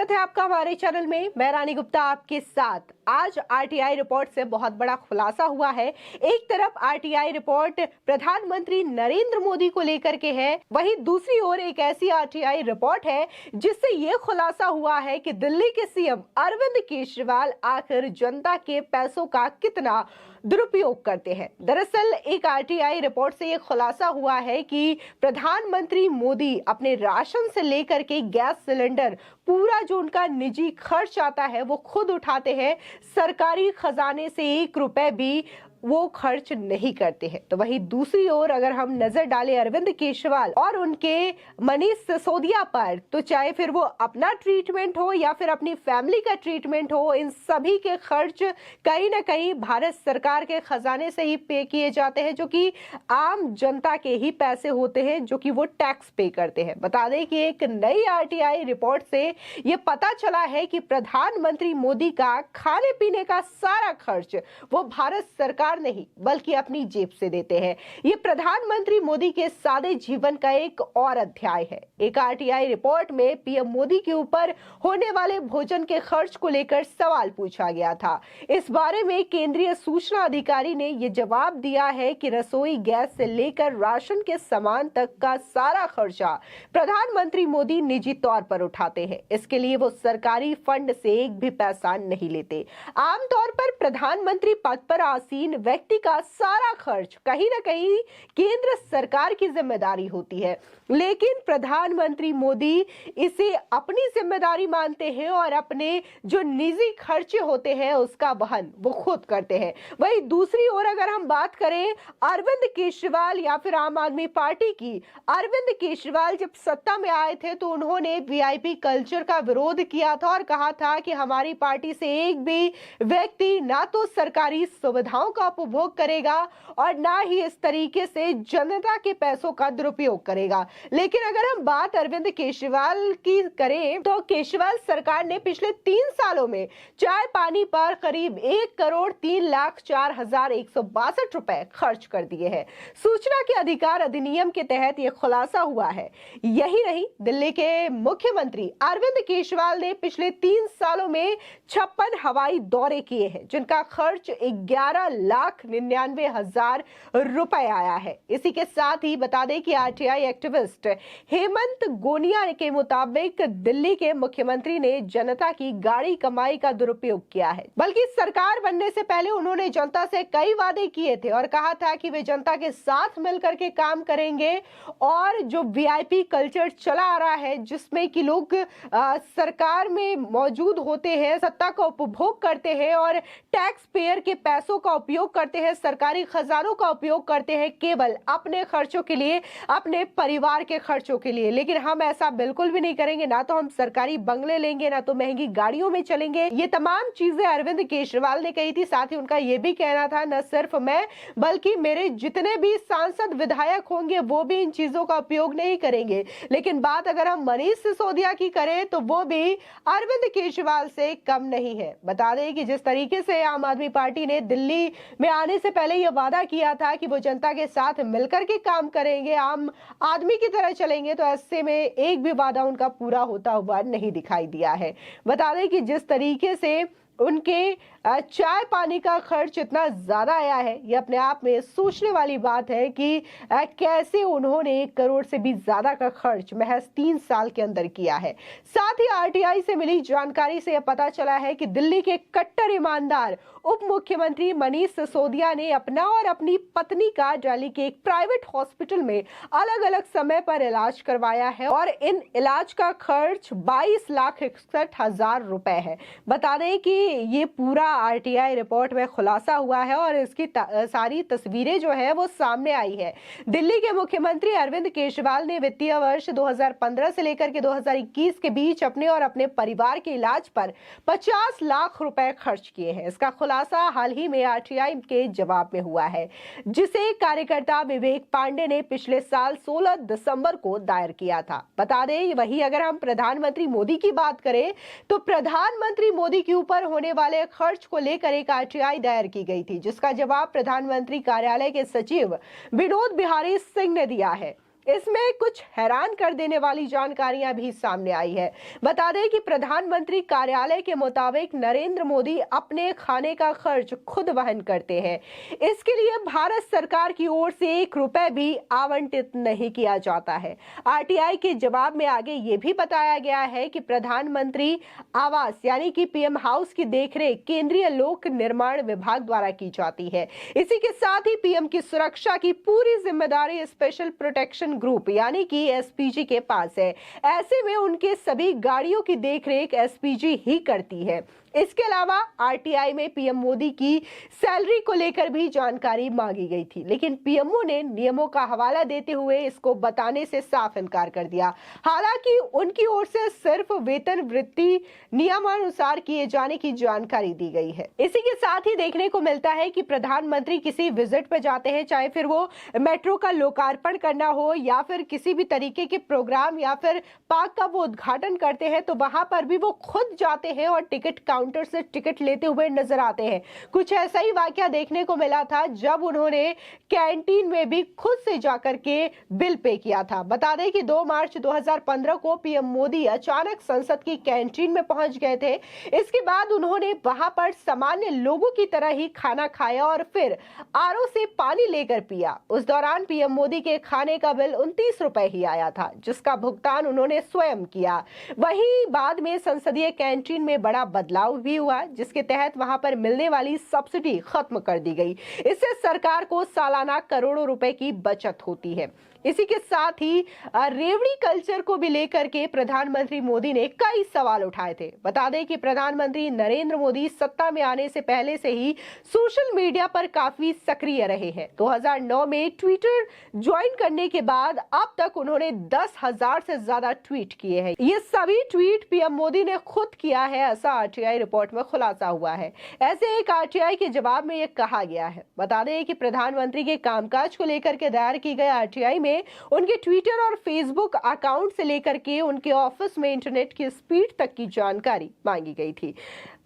स्वागत है आपका हमारे चैनल में। मैं रानी गुप्ता आपके साथ। आज आरटीआई रिपोर्ट से बहुत बड़ा खुलासा हुआ है। एक तरफ आरटीआई रिपोर्ट प्रधानमंत्री नरेंद्र मोदी को लेकर के है, वहीं दूसरी ओर एक ऐसी आरटीआई रिपोर्ट है जिससे ये खुलासा हुआ है कि दिल्ली के सीएम अरविंद केजरीवाल आखिर जनता के पैसों का कितना दुरुपयोग करते हैं। दरअसल एक आरटीआई रिपोर्ट से यह खुलासा हुआ है कि प्रधानमंत्री मोदी अपने राशन से लेकर के गैस सिलेंडर पूरा जो उनका निजी खर्च आता है वो खुद उठाते हैं। सरकारी खजाने से 1 रुपए भी वो खर्च नहीं करते हैं। तो वहीं दूसरी ओर अगर हम नजर डालें अरविंद केजरीवाल और उनके मनीष सिसोदिया पर, तो चाहे फिर वो अपना ट्रीटमेंट हो या फिर अपनी फैमिली का ट्रीटमेंट हो, इन सभी के खर्च कहीं ना कहीं भारत सरकार के खजाने से ही पे किए जाते हैं, जो कि आम जनता के ही पैसे होते हैं, जो कि वो टैक्स पे करते हैं। बता दें कि एक नई आरटीआई रिपोर्ट से ये पता चला है कि प्रधानमंत्री मोदी का खाने पीने का सारा खर्च वो भारत सरकार नहीं बल्कि अपनी जेब से देते हैं। ये प्रधानमंत्री मोदी के सादे जीवन का एक और अध्याय है। एक आरटीआई रिपोर्ट में पीएम मोदी के ऊपर होने वाले भोजन के खर्च को लेकर सवाल पूछा गया था। इस बारे में केंद्रीय सूचना अधिकारी ने यह जवाब दिया है कि रसोई गैस से लेकर राशन के सामान तक का सारा खर्चा प्रधानमंत्री मोदी निजी तौर पर उठाते हैं। इसके लिए वो सरकारी फंड से एक भी पैसा नहीं लेते। आमतौर पर प्रधानमंत्री पद पर आसीन व्यक्ति का सारा खर्च कहीं ना कहीं केंद्र सरकार की जिम्मेदारी होती है, लेकिन प्रधानमंत्री मोदी इसे अपनी जिम्मेदारी मानते हैं और अपने जो निजी खर्चे होते हैं उसका वहन वो खुद करते हैं। वहीं दूसरी ओर अगर हम बात करें अरविंद केजरीवाल या फिर आम आदमी पार्टी की, अरविंद केजरीवाल जब सत्ता में आए थे तो उन्होंने वीआईपी कल्चर का विरोध किया था और कहा था कि हमारी पार्टी से एक भी व्यक्ति ना तो सरकारी सुविधाओं का उपभोग करेगा और ना ही इस तरीके से जनता के पैसों का दुरुपयोग करेगा। लेकिन अगर हम बात अरविंद केजरीवाल की करें तो केजरीवाल सरकार ने पिछले 3 सालों में चाय पानी पर करीब 1,03,04,162 रुपए खर्च कर दिए हैं। सूचना के अधिकार अधिनियम के तहत यह खुलासा हुआ है। यही नहीं, दिल्ली के मुख्यमंत्री अरविंद केजरीवाल ने पिछले 3 सालों में 56 हवाई दौरे किए हैं, जिनका खर्च 11,99,000 रुपए आया है। इसी के साथ ही बता दें कि आरटीआई एक्टिविस्ट हेमंत गोनिया के मुताबिक दिल्ली के मुख्यमंत्री ने जनता की गाड़ी कमाई का दुरुपयोग किया है। बल्कि सरकार बनने से पहले उन्होंने जनता से कई वादे किए थे और कहा था कि वे जनता के साथ मिलकर के काम करेंगे। और जो वीआईपी कल्चर चला आ रहा है जिसमें कि लोग सरकार में मौजूद होते हैं, सत्ता का उपभोग करते हैं और टैक्स पेयर के पैसों का उपयोग करते हैं, सरकारी खजानों का उपयोग करते हैं केवल अपने खर्चों के लिए, अपने परिवार के खर्चों के लिए। लेकिन हम ऐसा बिल्कुल भी नहीं करेंगे। ना तो हम सरकारी बंगले लेंगे, ना तो महंगी गाड़ियों में चलेंगे। ये तमाम चीजें अरविंद केजरीवाल ने कही थी। साथ ही उनका यह भी कहना था न सिर्फ मैं बल्कि मेरे जितने भी सांसद विधायक होंगे वो भी इन चीजों का उपयोग नहीं करेंगे। लेकिन बात अगर हम मनीष सिसोदिया की करें तो वो भी अरविंद केजरीवाल से कम नहीं है। बता दें कि जिस तरीके से आम आदमी पार्टी ने दिल्ली में आने से पहले यह वादा किया था कि वो जनता के साथ मिलकर के काम करेंगे, आम आदमी की तरह चलेंगे, तो ऐसे में एक भी वादा उनका पूरा होता हुआ नहीं दिखाई दिया है। बता दें कि जिस तरीके से उनके चाय पानी का खर्च इतना ज्यादा आया है, ये अपने आप में सोचने वाली बात है कि कैसे उन्होंने 1 करोड़ से भी ज्यादा का खर्च महज 3 साल के अंदर किया है। साथ ही आरटीआई से मिली जानकारी से यह पता चला है कि दिल्ली के कट्टर ईमानदार उप मुख्यमंत्री मनीष सिसोदिया ने अपना और अपनी पत्नी का दिल्ली के एक प्राइवेट हॉस्पिटल में अलग अलग समय पर इलाज करवाया है और इन इलाज का खर्च 22,61,000 रुपए है। बता दें कि ये पूरा आरटीआई रिपोर्ट में खुलासा हुआ है और इसकी सारी तस्वीरें जो है वो सामने आई है। दिल्ली के मुख्यमंत्री अरविंद केजरीवाल ने वित्तीय वर्ष 2015 से लेकर के 2021 के बीच अपने और अपने परिवार के इलाज पर 50 लाख रुपए खर्च किए हैं। इसका खुलासा हाल ही में आरटीआई के जवाब में हुआ है, जिसे कार्यकर्ता विवेक पांडे ने पिछले साल 16 दिसंबर को दायर किया था। बता दें, वही अगर हम प्रधानमंत्री मोदी की बात करें तो प्रधानमंत्री मोदी के ऊपर होने वाले खर्च को लेकर एक आरटीआई दायर की गई थी, जिसका जवाब प्रधानमंत्री कार्यालय के सचिव विनोद बिहारी सिंह ने दिया है। इसमें कुछ हैरान कर देने वाली जानकारियां भी सामने आई है। बता दें कि प्रधानमंत्री कार्यालय के मुताबिक नरेंद्र मोदी अपने खाने का खर्च खुद वहन करते हैं। इसके लिए भारत सरकार की ओर से 1 रुपए भी आवंटित नहीं किया जाता है। आरटीआई के जवाब में आगे ये भी बताया गया है कि प्रधानमंत्री आवास यानी कि पीएम हाउस की देखरेख केंद्रीय लोक निर्माण विभाग द्वारा की जाती है। इसी के साथ ही पीएम की सुरक्षा की पूरी जिम्मेदारी स्पेशल प्रोटेक्शन ग्रुप यानी कि एसपीजी के पास है। ऐसे में उनके सभी गाड़ियों की देखरेख एसपीजी ही करती है। इसके अलावा आरटीआई में पीएम मोदी की सैलरी को लेकर भी जानकारी मांगी गई थी, लेकिन पीएमओ ने नियमों का हवाला देते हुए इसको बताने से साफ इनकार कर दिया। हालांकि उनकी ओर से सिर्फ वेतन वृद्धि नियमानुसार किए जाने की जानकारी दी गई है। इसी के साथ ही देखने को मिलता है कि प्रधानमंत्री किसी विजिट पे जाते हैं, चाहे फिर वो मेट्रो का लोकार्पण करना हो या फिर किसी भी तरीके के प्रोग्राम या फिर पार्क का वो उद्घाटन करते हैं, तो वहां पर भी वो खुद जाते हैं और टिकट काउंटर से टिकट लेते हुए नजर आते हैं। कुछ ऐसा ही वाकया देखने को मिला था जब उन्होंने कैंटीन में भी खुद से जाकर के बिल पे किया था। बता दें कि 2 मार्च 2015 को पीएम मोदी अचानक संसद की कैंटीन में पहुंच गए थे। इसके बाद उन्होंने वहां पर सामान्य लोगों की तरह ही खाना खाया और फिर आरओ से पानी लेकर पिया। उस दौरान पीएम मोदी के खाने का बिल 29 रुपए ही आया था, जिसका भुगतान उन्होंने स्वयं किया। वहीं बाद में संसदीय कैंटीन में बड़ा बदलाव भी हुआ, जिसके तहत वहां पर मिलने वाली सब्सिडी खत्म कर दी गई। इससे सरकार को सालाना करोड़ों रुपए की बचत होती है। इसी के साथ ही रेवड़ी कल्चर को भी लेकर के प्रधानमंत्री मोदी ने कई सवाल उठाए थे। बता दें कि प्रधानमंत्री नरेंद्र मोदी सत्ता में आने से पहले से ही सोशल मीडिया पर काफी सक्रिय रहे हैं। 2009 में ट्विटर ज्वाइन करने के बाद अब तक उन्होंने 10,000 से ज्यादा ट्वीट किए हैं। ये सभी ट्वीट पीएम मोदी ने खुद किया है, ऐसा आरटीआई रिपोर्ट में खुलासा हुआ है। ऐसे एक आरटीआई के जवाब में यह कहा गया है। बता दें कि प्रधानमंत्री के कामकाज को लेकर के दायर की गई आरटीआई में उनके ट्विटर और फेसबुक अकाउंट से लेकर के उनके ऑफिस में इंटरनेट की स्पीड तक की जानकारी मांगी गई थी।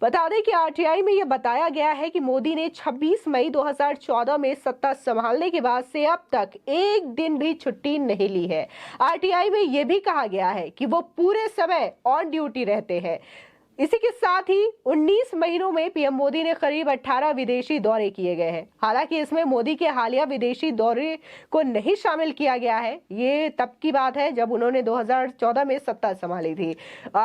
बता दें कि आरटीआई में यह बताया गया है कि मोदी ने 26 मई 2014 में सत्ता संभालने के बाद से अब तक एक दिन भी छुट्टी नहीं ली है। आरटीआई में यह भी कहा गया है कि वो पूरे समय ऑन ड्यूटी रहते हैं। इसी के साथ ही 19 महीनों में पीएम मोदी ने करीब 18 विदेशी दौरे किए गए हैं। हालांकि इसमें मोदी के हालिया विदेशी दौरे को नहीं शामिल किया गया है। ये तब की बात है जब उन्होंने 2014 में सत्ता संभाली थी।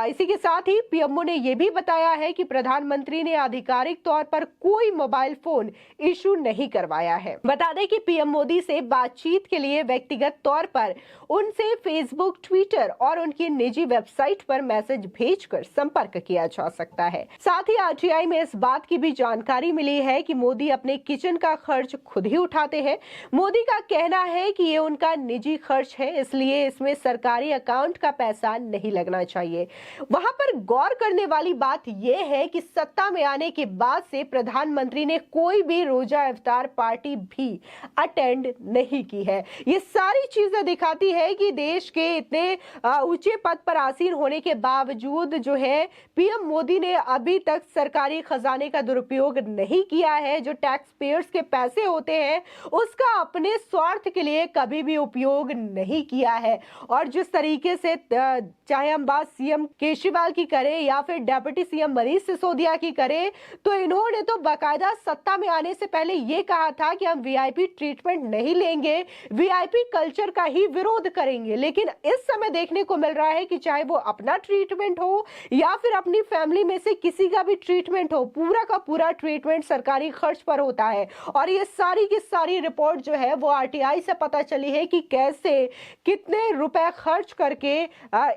इसी के साथ ही पीएमओ ने यह भी बताया है कि प्रधानमंत्री ने आधिकारिक तौर पर कोई मोबाइल फोन इशू नहीं करवाया है। बता दें कि पीएम मोदी से बातचीत के लिए व्यक्तिगत तौर पर उनसे फेसबुक, ट्विटर और उनकी निजी वेबसाइट पर मैसेज भेजकर संपर्क किया जा सकता है। साथ ही आरटीआई में इस बात की भी जानकारी मिली है कि मोदी अपने किचन का खर्च खुद ही उठाते हैं। मोदी का कहना है कि ये उनका निजी खर्च है, इसलिए इसमें सरकारी अकाउंट का पैसा नहीं लगना चाहिए। वहां पर गौर करने वाली बात यह है कि सत्ता में आने के बाद से प्रधानमंत्री ने कोई भी रोजा इफ्तार पार्टी भी अटेंड नहीं की है। ये सारी चीजें दिखाती है कि देश के इतने ऊंचे पद पर आसीन होने के बावजूद जो है पीएम मोदी ने अभी तक सरकारी खजाने का दुरुपयोग नहीं किया है। जो टैक्स पेयर्स के पैसे होते हैं उसका अपने स्वार्थ के लिए कभी भी उपयोग नहीं किया है। और जिस तरीके से चाहे हम बात सीएम केजरीवाल की करें या फिर डेप्यूटी सीएम मनीष सिसोदिया की करें, तो इन्होंने तो बाकायदा सत्ता में आने से पहले ये कहा था कि हम वीआईपी ट्रीटमेंट नहीं लेंगे, वीआईपी कल्चर का ही विरोध करेंगे। लेकिन इस समय देखने को मिल रहा है कि चाहे वो अपना ट्रीटमेंट हो या फिर अपनी फैमिली में से किसी का भी ट्रीटमेंट हो, पूरा का पूरा ट्रीटमेंट सरकारी खर्च पर होता है। और ये सारी की सारी रिपोर्ट जो है वो आरटीआई से पता चली है कि कैसे कितने रुपए खर्च करके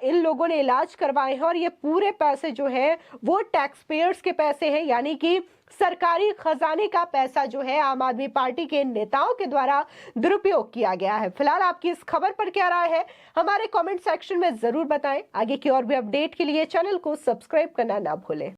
इन लोगों ने इलाज करवाए हैं। और ये पूरे पैसे जो है वो टैक्स पेयर्स के पैसे हैं, यानी कि सरकारी खजाने का पैसा जो है आम आदमी पार्टी के नेताओं के द्वारा दुरुपयोग किया गया है। फिलहाल आपकी इस खबर पर क्या राय है, हमारे कमेंट सेक्शन में जरूर बताएं। आगे की और भी अपडेट के लिए चैनल को सब्सक्राइब करना ना भूलें।